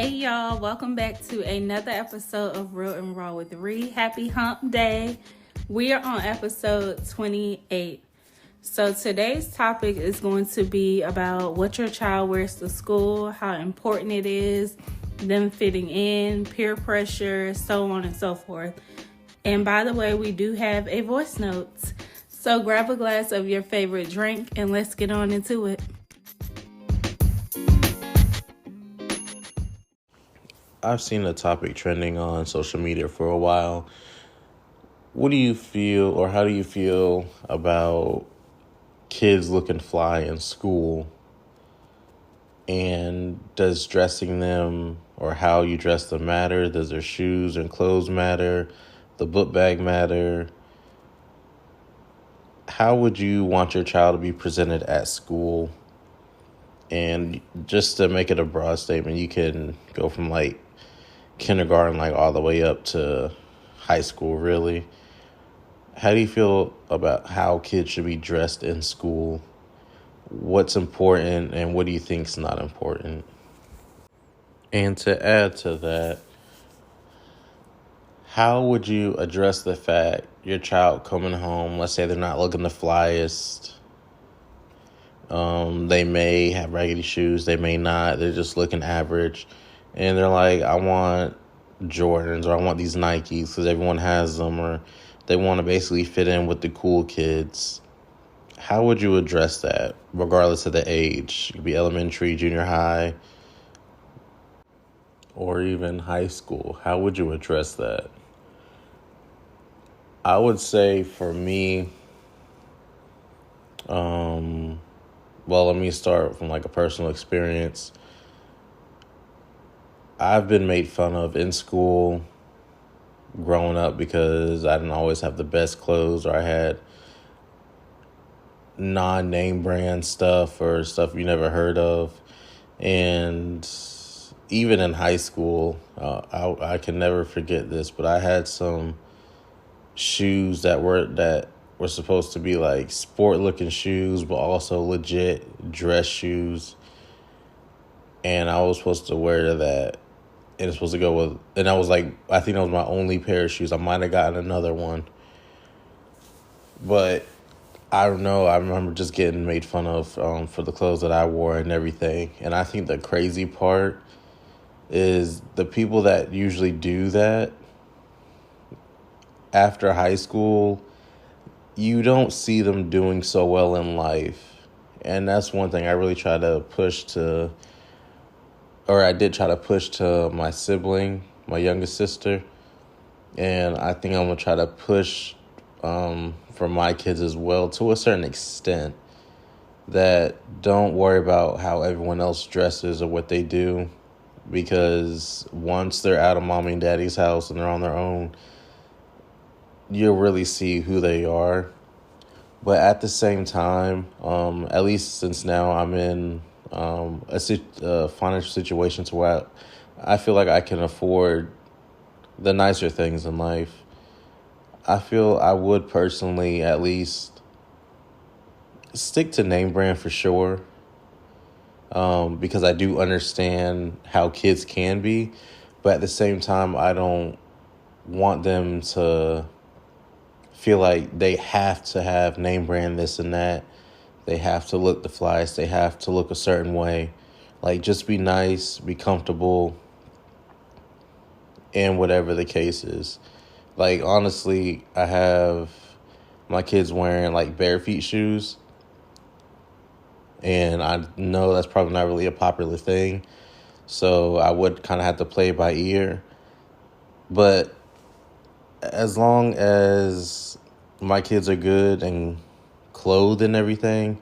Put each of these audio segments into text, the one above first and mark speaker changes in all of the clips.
Speaker 1: Hey y'all, welcome back to another episode of Real and Raw with Ree. Happy Hump Day. We are on episode 28. So today's topic is going to be about what your child wears to school, how important it is, them fitting in, peer pressure, so on and so forth. And by the way, we do have a voice note. So grab a glass of your favorite drink and let's get on into it.
Speaker 2: I've seen the topic trending on social media for a while. What do you feel, or how do you feel about kids looking fly in school? And does dressing them or how you dress them matter? Does their shoes and clothes matter? The book bag matter? How would you want your child to be presented at school? And just to make it a broad statement, you can go from kindergarten all the way up to high school, really. How do you feel about how kids should be dressed in school? What's important and what do you think is not important? And to add to that, how would you address the fact your child coming home, let's say they're not looking the flyest, they may have raggedy shoes, they may not, they're just looking average, and they're like, I want Jordans or I want these Nikes because everyone has them, or they want to basically fit in with the cool kids. How would you address that, regardless of the age? It could be elementary, junior high, or even high school. How would you address that? I would say for me, let me start from a personal experience. I've been made fun of in school growing up because I didn't always have the best clothes, or I had non-name brand stuff or stuff you never heard of. And even in high school, I can never forget this, but I had some shoes that were supposed to be sport looking shoes, but also legit dress shoes. And I was supposed to wear that. And it's supposed to go with, and I think that was my only pair of shoes. I might have gotten another one. But I don't know. I remember just getting made fun of for the clothes that I wore and everything. And I think the crazy part is the people that usually do that after high school, you don't see them doing so well in life. And that's one thing I really try to push to, or I did try to push to my sibling, my youngest sister. And I think I'm going to try to push for my kids as well, to a certain extent, that don't worry about how everyone else dresses or what they do, because once they're out of mommy and daddy's house and they're on their own, you'll really see who they are. But at the same time, at least since now I'm in a financial situation to where I feel like I can afford the nicer things in life, I feel I would personally at least stick to name brand for sure, because I do understand how kids can be, but at the same time, I don't want them to feel like they have to have name brand this and that. They have to look the flyest. They have to look a certain way. Just be nice, be comfortable, and whatever the case is. Honestly, I have my kids wearing bare feet shoes. And I know that's probably not really a popular thing. So I would kind of have to play by ear. But as long as my kids are good and clothed and everything,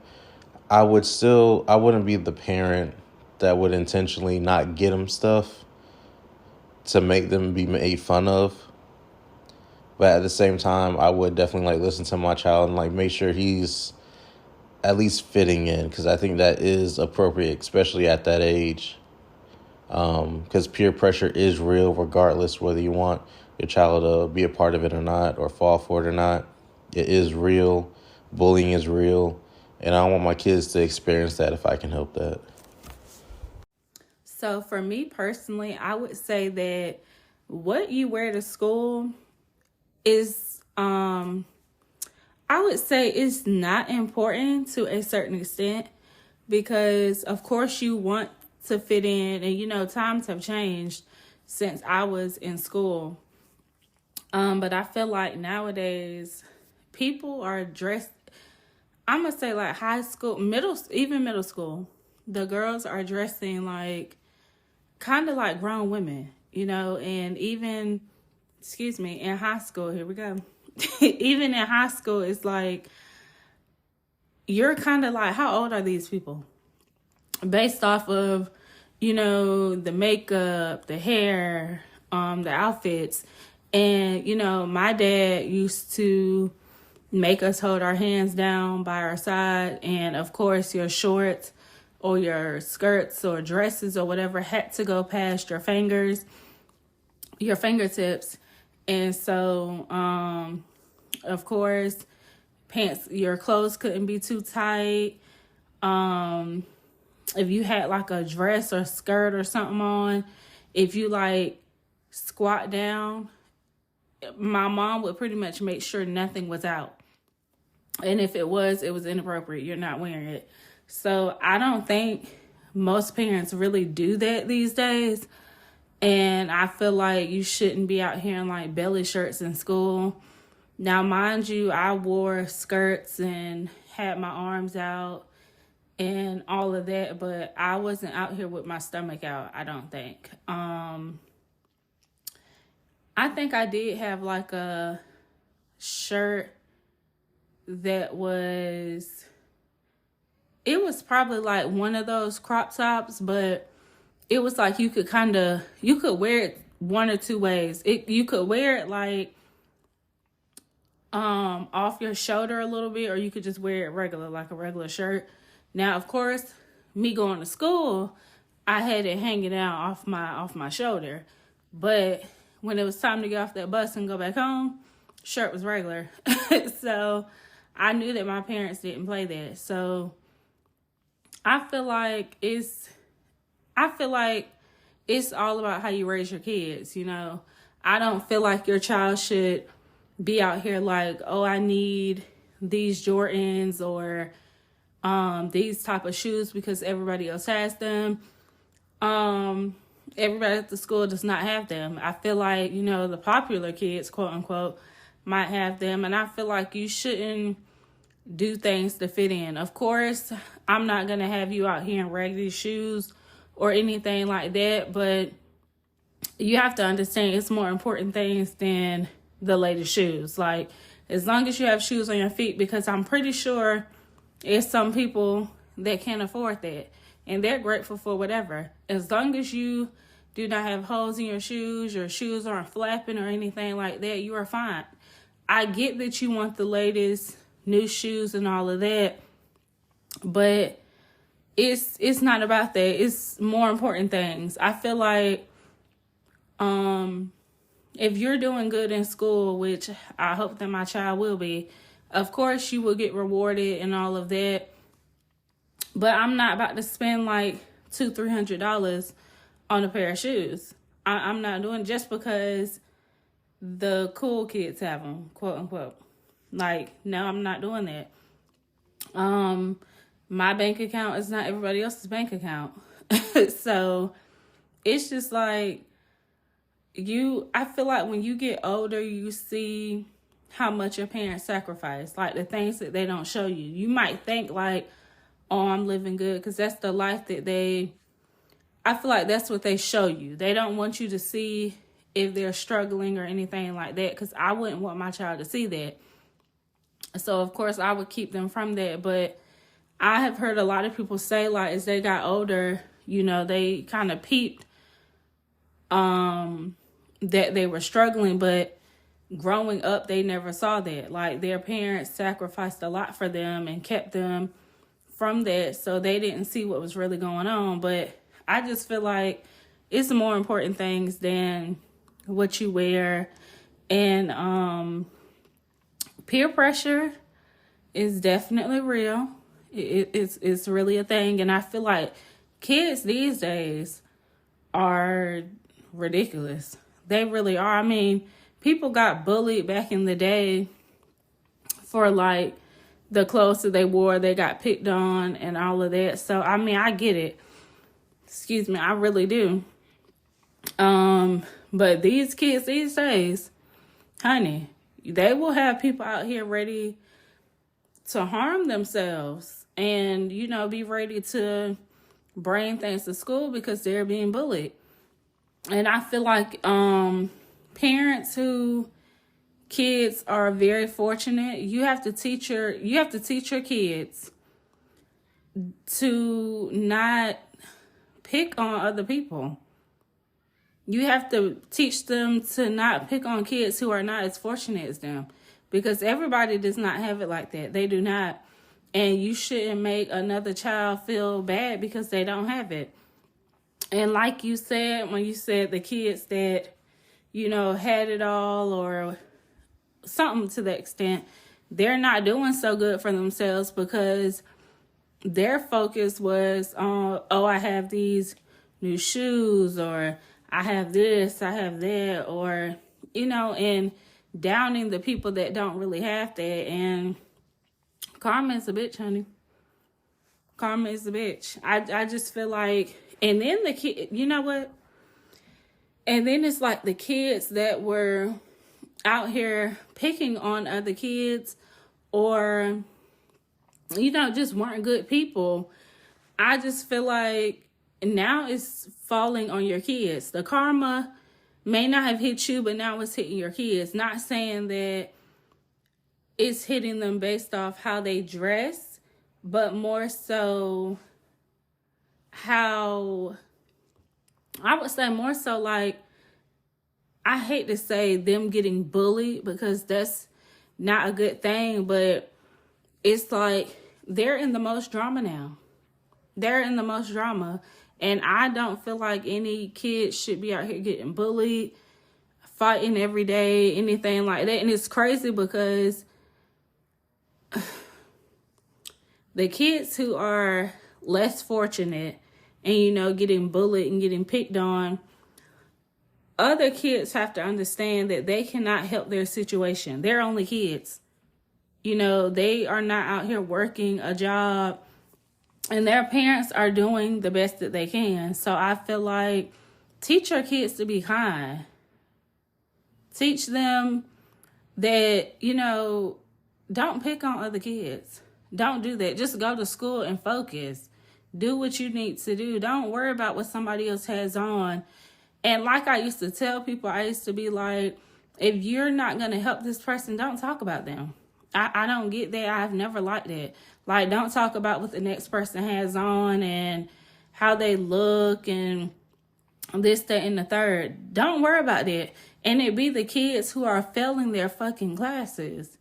Speaker 2: I wouldn't be the parent that would intentionally not get them stuff to make them be made fun of. But at the same time, I would definitely listen to my child and make sure he's at least fitting in, because I think that is appropriate, especially at that age. Because peer pressure is real, regardless whether you want your child to be a part of it or not, or fall for it or not. It is real. Bullying is real. And I want my kids to experience that if I can help that.
Speaker 1: So for me personally, I would say that what you wear to school is I would say it's not important to a certain extent, because of course you want to fit in, and times have changed since I was in school. But I feel like nowadays people are dressed, I'm gonna say like high school, even middle school. The girls are dressing like kind of like grown women, and even, excuse me, in high school, here we go. Even in high school, it's like you're kind of like, how old are these people? Based off of, the makeup, the hair, the outfits. And, my dad used to make us hold our hands down by our side. And of course, your shorts or your skirts or dresses or whatever had to go past your fingertips. And so, of course, your clothes couldn't be too tight. If you had like a dress or skirt or something on, if you like squat down, my mom would pretty much make sure nothing was out. And if it was inappropriate. You're not wearing it. So I don't think most parents really do that these days. And I feel like you shouldn't be out here in like belly shirts in school. Now, mind you, I wore skirts and had my arms out and all of that, but I wasn't out here with my stomach out, I don't think. I think I did have like a shirt that it was probably like one of those crop tops, but it was like you could wear it one or two ways. You could wear it like off your shoulder a little bit, or you could just wear it regular, like a regular shirt. Now, of course, me going to school, I had it hanging out off my shoulder. But when it was time to get off that bus and go back home, shirt was regular. So I knew that my parents didn't play that. So I feel like it's all about how you raise your kids, I don't feel like your child should be out here like, oh, I need these Jordans or these type of shoes because everybody else has them. Everybody at the school does not have them. I feel like, the popular kids, quote unquote, might have them. And I feel like you shouldn't do things to fit in. Of course, I'm not going to have you out here in raggedy shoes or anything like that. But you have to understand it's more important things than the latest shoes. Like, as long as you have shoes on your feet, because I'm pretty sure it's some people that can't afford that. And they're grateful for whatever. As long as you do not have holes in your shoes aren't flapping or anything like that, you are fine. I get that you want the latest new shoes and all of that, but it's not about that. It's more important things. I feel like if you're doing good in school, which I hope that my child will be, of course you will get rewarded and all of that. But I'm not about to spend like $200-$300 on a pair of shoes. I'm not doing just because the cool kids have them, quote unquote. Like, no, I'm not doing that. My bank account is not everybody else's bank account. So it's just like I feel like when you get older, you see how much your parents sacrifice, like the things that they don't show you. You might think like, oh, I'm living good, because that's the life that I feel like that's what they show you. They don't want you to see if they're struggling or anything like that, because I wouldn't want my child to see that. So, of course, I would keep them from that. But I have heard a lot of people say, like, as they got older, they kind of peeped that they were struggling, but growing up, they never saw that. Like, their parents sacrificed a lot for them and kept them from that, so they didn't see what was really going on. But I just feel like it's more important things than what you wear. And peer pressure is definitely real. It's really a thing. And I feel like kids these days are ridiculous. They really are. I mean, people got bullied back in the day for like the clothes that they wore. They got picked on and all of that. So, I mean, I get it. Excuse me, I really do. But these kids these days, honey, they will have people out here ready to harm themselves and, you know, be ready to bring things to school because they're being bullied. And I feel like parents who kids are very fortunate, you have to teach your kids to not pick on other people. You have to teach them to not pick on kids who are not as fortunate as them, because everybody does not have it like that. They do not. And you shouldn't make another child feel bad because they don't have it. And like you said, when you said the kids that, you know, had it all or something to that extent, they're not doing so good for themselves because their focus was on, oh, I have these new shoes, or I have this, I have that, or, you know, and downing the people that don't really have that. And karma is a bitch, honey. Karma is a bitch. I just feel like, and then the kid, you know what? And then it's like the kids that were out here picking on other kids or, you know, just weren't good people. I just feel like now it's falling on your kids. The karma may not have hit you, but now it's hitting your kids. Not saying that it's hitting them based off how they dress, but more so how, I would say more so like, I hate to say them getting bullied because that's not a good thing, but it's like they're in the most drama now. They're in the most drama. And I don't feel like any kids should be out here getting bullied, fighting every day, anything like that. And it's crazy because the kids who are less fortunate and, you know, getting bullied and getting picked on, other kids have to understand that they cannot help their situation. They're only kids. You know, they are not out here working a job, and their parents are doing the best that they can. So I feel like teach your kids to be kind. Teach them that, you know, don't pick on other kids. Don't do that. Just go to school and focus. Do what you need to do. Don't worry about what somebody else has on. And like I used to tell people, I used to be like, if you're not going to help this person, don't talk about them. I don't get that. I've never liked that. Like, don't talk about what the next person has on and how they look and this, that, and the third. Don't worry about that. And it be the kids who are failing their fucking classes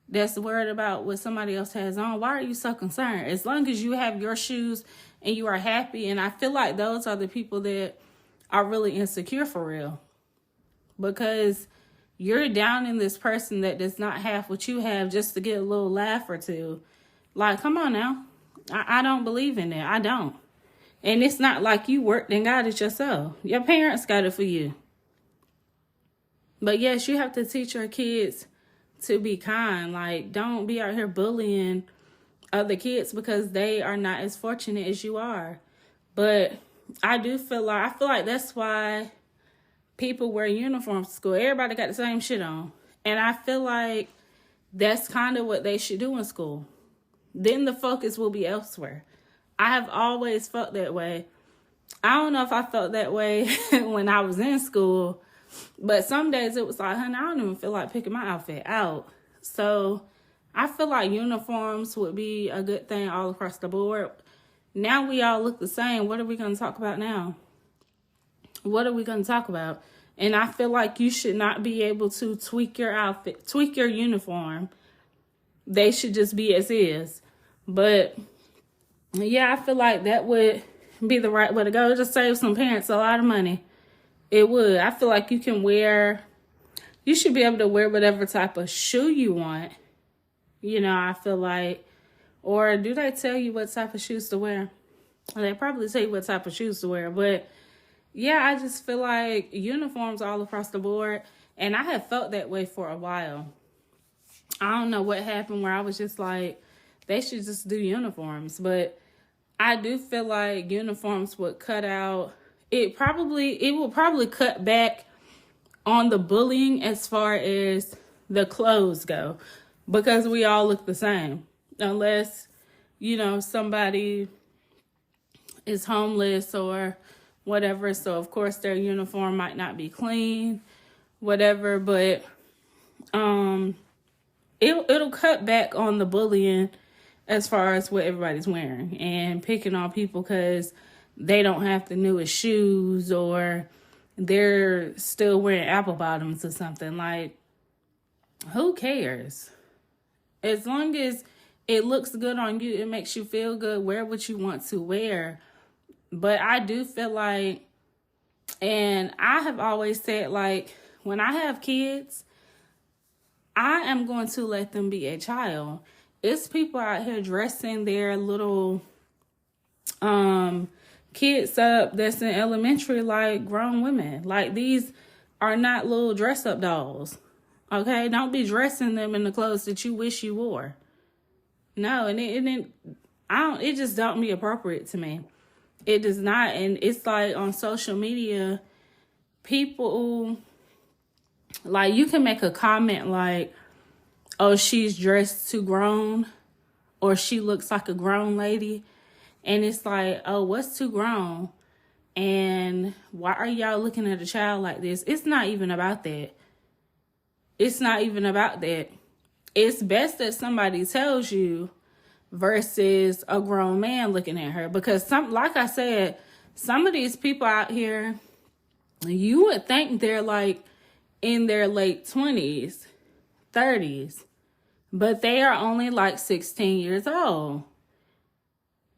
Speaker 1: that's worried about what somebody else has on. Why are you so concerned? As long as you have your shoes and you are happy. And I feel like those are the people that are really insecure for real, because you're downing this person that does not have what you have just to get a little laugh or two. Like, come on now. I don't believe in that. I don't. And it's not like you worked and got it yourself. Your parents got it for you. But yes, you have to teach your kids to be kind. Like, don't be out here bullying other kids because they are not as fortunate as you are. But I feel like that's why people wear uniforms to school. Everybody got the same shit on. And I feel like that's kind of what they should do in school. Then the focus will be elsewhere. I have always felt that way. I don't know if I felt that way when I was in school, but some days it was like, honey, I don't even feel like picking my outfit out. So I feel like uniforms would be a good thing all across the board. Now we all look the same. What are we going to talk about now? What are we going to talk about? And I feel like you should not be able to tweak your outfit, tweak your uniform. They should just be as is. But yeah, I feel like that would be the right way to go. Just save some parents a lot of money. It would. I feel like you should be able to wear whatever type of shoe you want. You know, I feel like, or do they tell you what type of shoes to wear? They probably tell you what type of shoes to wear, but yeah, I just feel like uniforms all across the board. And I have felt that way for a while. I don't know what happened where I was just like, they should just do uniforms. But I do feel like uniforms would cut out, it will probably cut back on the bullying as far as the clothes go. Because we all look the same. Unless, somebody is homeless or whatever. So, of course, their uniform might not be clean, whatever. But it'll cut back on the bullying as far as what everybody's wearing and picking on people because they don't have the newest shoes or they're still wearing apple bottoms or something. Like, who cares? As long as it looks good on you, it makes you feel good, wear what you want to wear. But I do feel like, and I have always said, like, when I have kids, I am going to let them be a child. It's people out here dressing their little kids up that's in elementary like grown women. Like, these are not little dress up dolls. Okay? Don't be dressing them in the clothes that you wish you wore. No, and it just don't be appropriate to me. It does not. And it's like on social media, people, like, you can make a comment like, oh, she's dressed too grown, or she looks like a grown lady. And it's like, oh, what's too grown? And why are y'all looking at a child like this? It's not even about that. It's not even about that. It's best that somebody tells you versus a grown man looking at her. Because like I said, some of these people out here, you would think they're like in their late 20s, 30s, but they are only like 16 years old.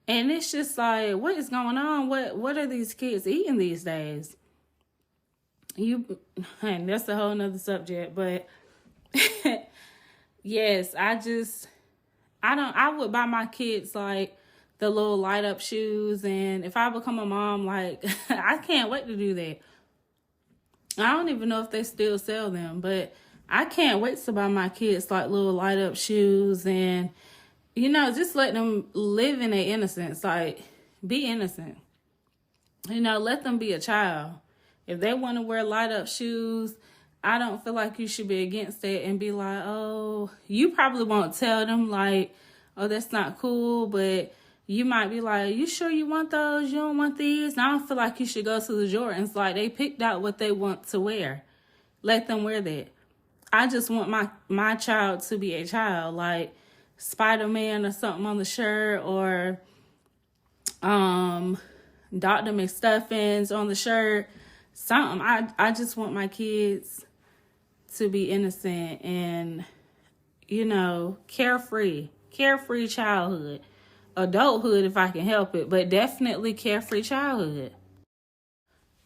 Speaker 1: And it's just like, what is going on? What are these kids eating these days? And that's a whole nother subject, but yes, I would buy my kids like the little light up shoes. And if I become a mom, like, I can't wait to do that. I don't even know if they still sell them, but I can't wait to buy my kids like little light up shoes and, just let them live in their innocence. Like, be innocent. Let them be a child. If they want to wear light up shoes, I don't feel like you should be against it and be like, oh, you probably won't tell them like, oh, that's not cool. But you might be like, you sure you want those? You don't want these? And I don't feel like you should go to the Jordans. Like, they picked out what they want to wear. Let them wear that. I just want my child to be a child. Like Spider-Man or something on the shirt, or Dr. McStuffins on the shirt. Something. I just want my kids to be innocent and, carefree childhood, adulthood if I can help it, but definitely carefree childhood.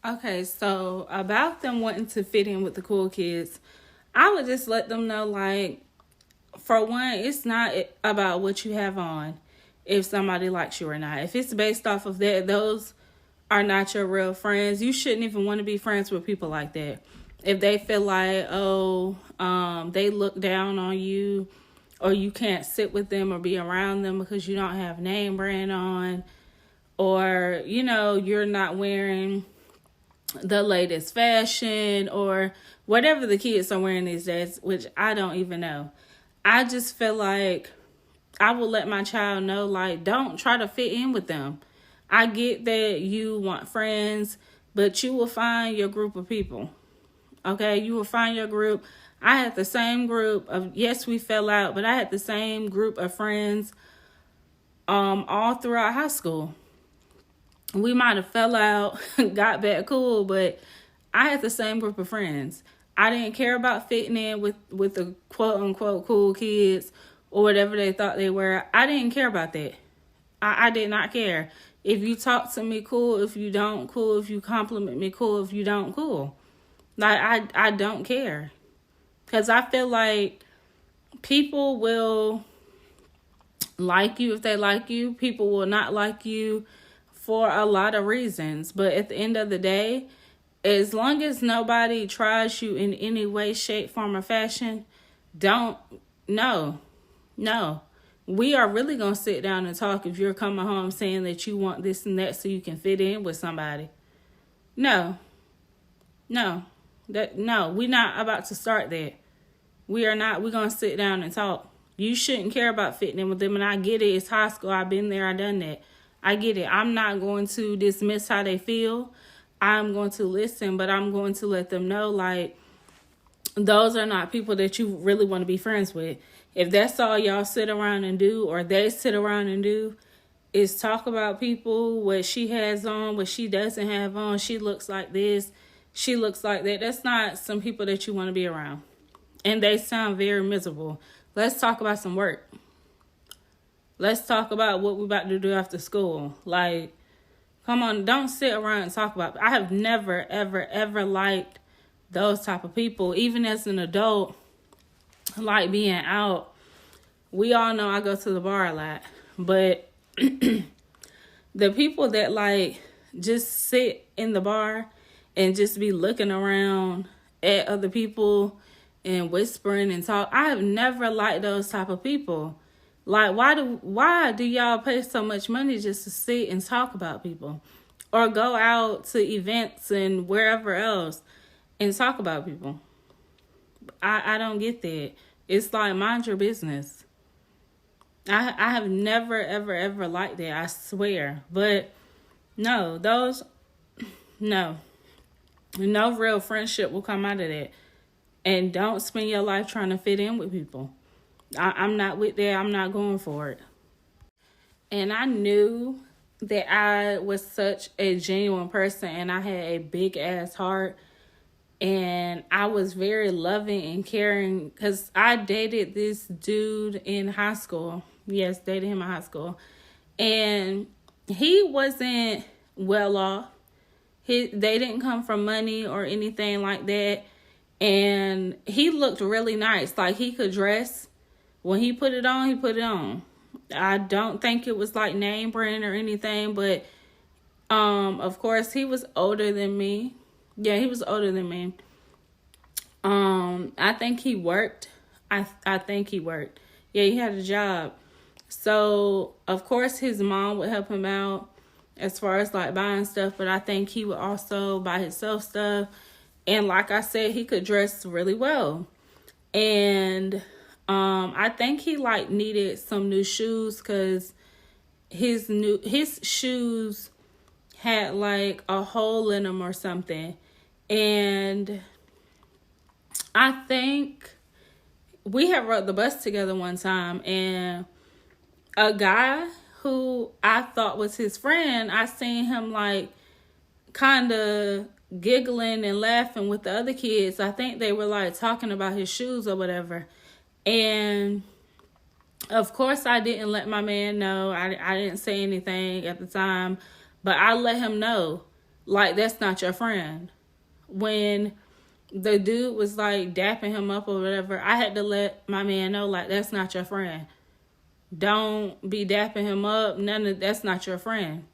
Speaker 1: Okay, so about them wanting to fit in with the cool kids, I would just let them know, like, for one, it's not about what you have on, if somebody likes you or not. If it's based off of that, those are not your real friends. You shouldn't even want to be friends with people like that. If they feel like, they look down on you, or you can't sit with them or be around them because you don't have name brand on, or, you're not wearing the latest fashion or whatever the kids are wearing these days, which I don't even know. I just feel like I will let my child know, like, don't try to fit in with them. I get that you want friends, but you will find your group of people. Okay, you will find your group. I had the same group of, yes, we fell out, but I had the same group of friends all throughout high school. We might have fell out, got back cool, but I had the same group of friends. I didn't care about fitting in with the quote unquote cool kids or whatever they thought they were. I didn't care about that. I did not care. If you talk to me, cool. If you don't, cool. If you compliment me, cool. If you don't, cool. Like, I don't care. Because I feel like people will like you if they like you. People will not like you for a lot of reasons. But at the end of the day, as long as nobody tries you in any way, shape, form, or fashion, no. We are really going to sit down and talk if you're coming home saying that you want this and that so you can fit in with somebody. No, we're not about to start that. We are not. We're going to sit down and talk. You shouldn't care about fitting in with them. And I get it. It's high school. I've been there. I've done that. I get it. I'm not going to dismiss how they feel. I'm going to listen, but I'm going to let them know, like, those are not people that you really want to be friends with. If that's all y'all sit around and do, or they sit around and do, is talk about people, what she has on, what she doesn't have on. She looks like this. She looks like that. That's not some people that you want to be around. And they sound very miserable. Let's talk about some work. Let's talk about what we're about to do after school. Like, come on, don't sit around and talk about it. I have never, ever, ever liked those type of people. Even as an adult, like being out. We all know I go to the bar a lot. But the people that like just sit in the bar and just be looking around at other people and whispering and talk, I have never liked those type of people. Like, why do y'all pay so much money just to sit and talk about people? Or go out to events and wherever else and talk about people? I don't get that. It's like, mind your business. I have never, ever, ever liked that. I swear. But no real friendship will come out of that. And don't spend your life trying to fit in with people. I'm not with that. I'm not going for it. And I knew that I was such a genuine person and I had a big ass heart. And I was very loving and caring because I dated this dude in high school. Yes, dated him in high school. And he wasn't well off. They didn't come from money or anything like that. And he looked really nice. Like, he could dress. When he put it on, he put it on. I don't think it was like name brand or anything. But, of course, he was older than me. Yeah, he was older than me. I think he worked. I think he worked. Yeah, he had a job. So, of course, his mom would help him out as far as like buying stuff. But I think he would also buy himself stuff. And like I said, he could dress really well. And I think he like needed some new shoes because his shoes had like a hole in them or something. And I think we had rode the bus together one time, and a guy who I thought was his friend, I seen him like kind of giggling and laughing with the other kids. I think they were like talking about his shoes or whatever. And of course I didn't let my man know. I didn't say anything at the time, but I let him know, like, that's not your friend. When the dude was like dapping him up or whatever, I had to let my man know, like, that's not your friend. Don't be dapping him up. That's not your friend.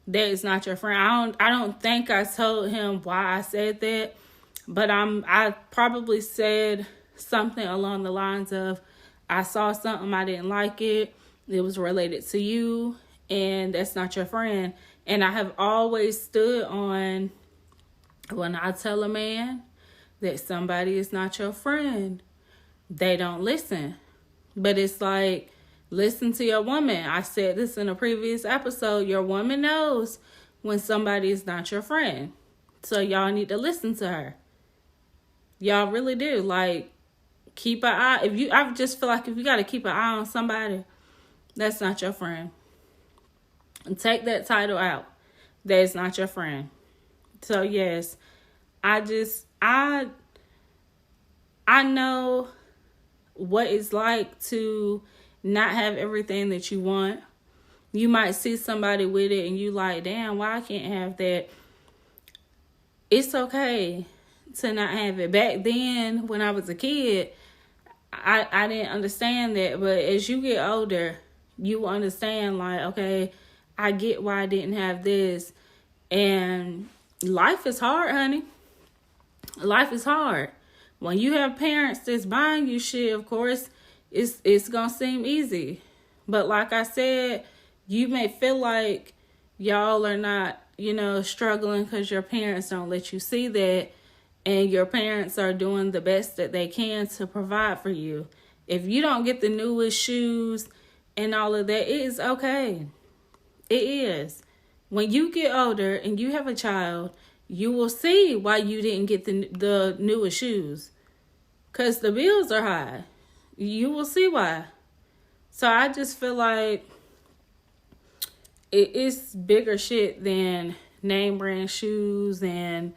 Speaker 1: That is not your friend. I don't think I told him why I said that, but I probably said something along the lines of, I saw something, I didn't like it. It was related to you, and that's not your friend. And I have always stood on, when I tell a man that somebody is not your friend, they don't listen. But it's like, listen to your woman. I said this in a previous episode. Your woman knows when somebody is not your friend. So y'all need to listen to her. Y'all really do. Like, keep an eye. I just feel like if you got to keep an eye on somebody, that's not your friend. And take that title out. That is not your friend. So yes, I know what it's like to not have everything that you want. You might see somebody with it and you like, damn, why I can't have that? It's okay to not have it. Back then, when I was a kid, I didn't understand that. But as you get older, you understand, like, okay, I get why I didn't have this. And life is hard, honey. Life is hard. When you have parents that's buying you shit, of course, it's gonna seem easy. But like I said, you may feel like y'all are not, struggling because your parents don't let you see that, and your parents are doing the best that they can to provide for you. If you don't get the newest shoes and all of that, it is okay. It is. When you get older and you have a child, you will see why you didn't get the newest shoes. Because the bills are high. You will see why. So I just feel like it's bigger shit than name brand shoes and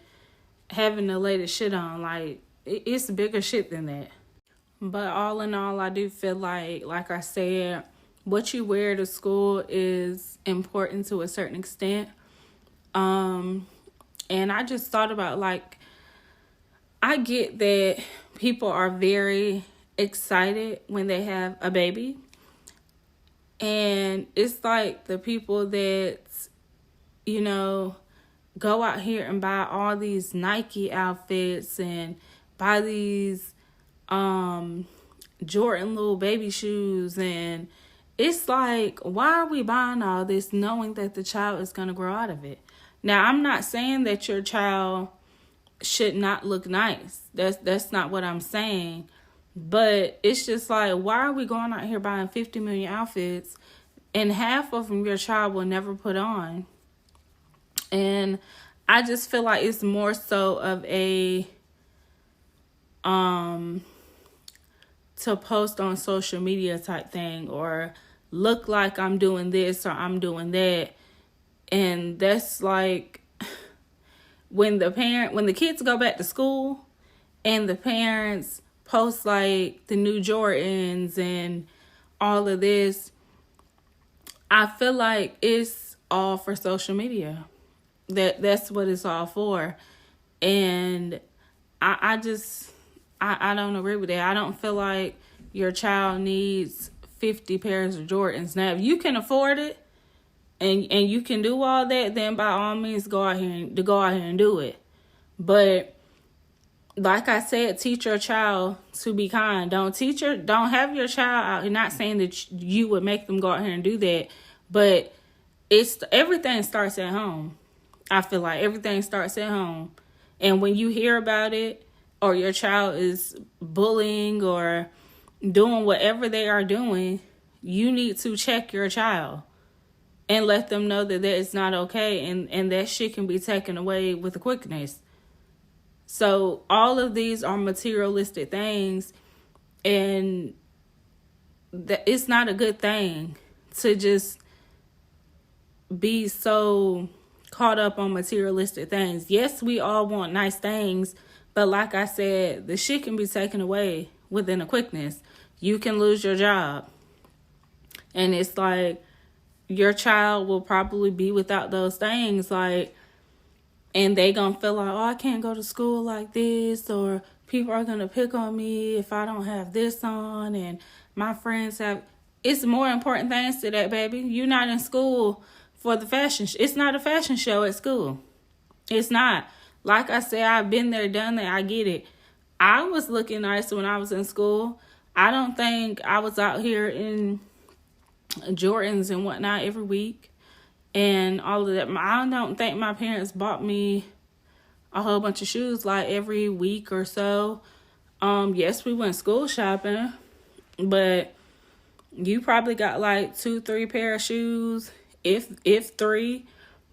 Speaker 1: having the latest shit on. Like, it's bigger shit than that. But all in all, I do feel like I said, what you wear to school is important to a certain extent. And I just thought about, like, I get that people are very excited when they have a baby. And it's like the people that, go out here and buy all these Nike outfits and buy these Jordan little baby shoes. And it's like, why are we buying all this knowing that the child is going to grow out of it? Now, I'm not saying that your child should not look nice. That's not what I'm saying. But it's just like, why are we going out here buying 50 million outfits and half of them your child will never put on? And I just feel like it's more so of a to post on social media type thing, or look like I'm doing this or I'm doing that. And that's like when the kids go back to school and the parents post like the new Jordans and all of this, I feel like it's all for social media. That's what it's all for. And I don't agree with that. I don't feel like your child needs 50 pairs of Jordans. Now, if you can afford it and you can do all that, then by all means go out here and do it. But like I said, teach your child to be kind. Don't have your child out here. Not saying that you would make them go out here and do that, but everything starts at home. I feel like everything starts at home. And when you hear about it, or your child is bullying or doing whatever they are doing, you need to check your child and let them know that is not okay, and that shit can be taken away with a quickness. So all of these are materialistic things, and it's not a good thing to just be so caught up on materialistic things. Yes, we all want nice things, but like I said, the shit can be taken away within a quickness. You can lose your job. And it's like, your child will probably be without those things, like, and they gonna feel like, oh, I can't go to school like this, or people are gonna pick on me if I don't have this on, and my friends have. It's more important things to that, baby. You're not in school for the fashion. It's not a fashion show at school. It's not. Like I said, I've been there, done that. I get it. I was looking nice when I was in school. I don't think I was out here in Jordans and whatnot every week and all of that. I don't think my parents bought me a whole bunch of shoes like every week or so. Yes, we went school shopping, but you probably got like 2-3 pair of shoes, if 3.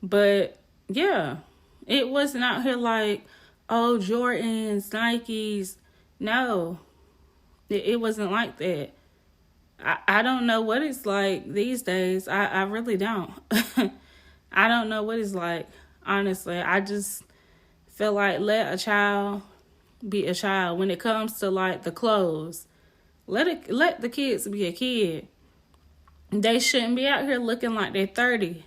Speaker 1: But yeah, it wasn't out here like, oh, Jordans, Nikes. No, it wasn't like that. I don't know what it's like these days. I really don't. I don't know what it's like, honestly. I just feel like let a child be a child. When it comes to like the clothes, let the kids be a kid. They shouldn't be out here looking like they're 30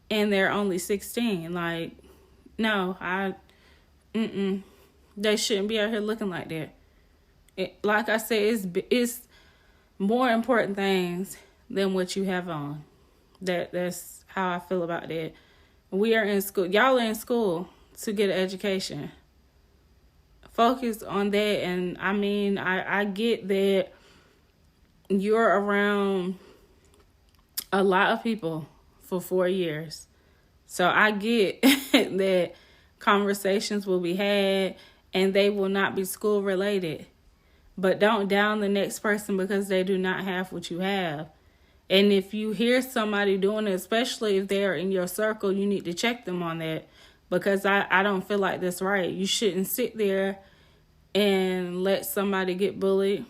Speaker 1: and they're only 16. Like, no, they shouldn't be out here looking like that. Like I said, it's more important things than what you have on. That's how I feel about that. We are in school. Y'all are in school to get an education. Focus on that. And I mean, I get that you're around a lot of people for 4 years. So I get that conversations will be had and they will not be school related. But don't down the next person because they do not have what you have. And if you hear somebody doing it, especially if they're in your circle, you need to check them on that. Because I don't feel like that's right. You shouldn't sit there and let somebody get bullied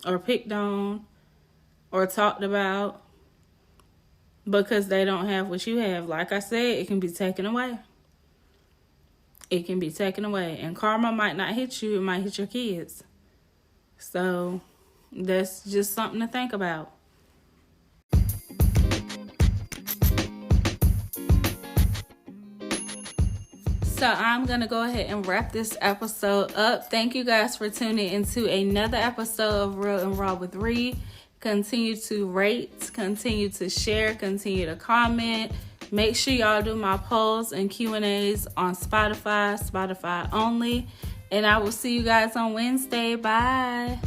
Speaker 1: or picked on or talked about because they don't have what you have. Like I said, it can be taken away. It can be taken away. And karma might not hit you. It might hit your kids. So that's just something to think about. So I'm going to go ahead and wrap this episode up. Thank you guys for tuning into another episode of Real and Raw with Ree. Continue to rate, continue to share, continue to comment. Make sure y'all do my polls and Q&As on Spotify only. And I will see you guys on Wednesday. Bye.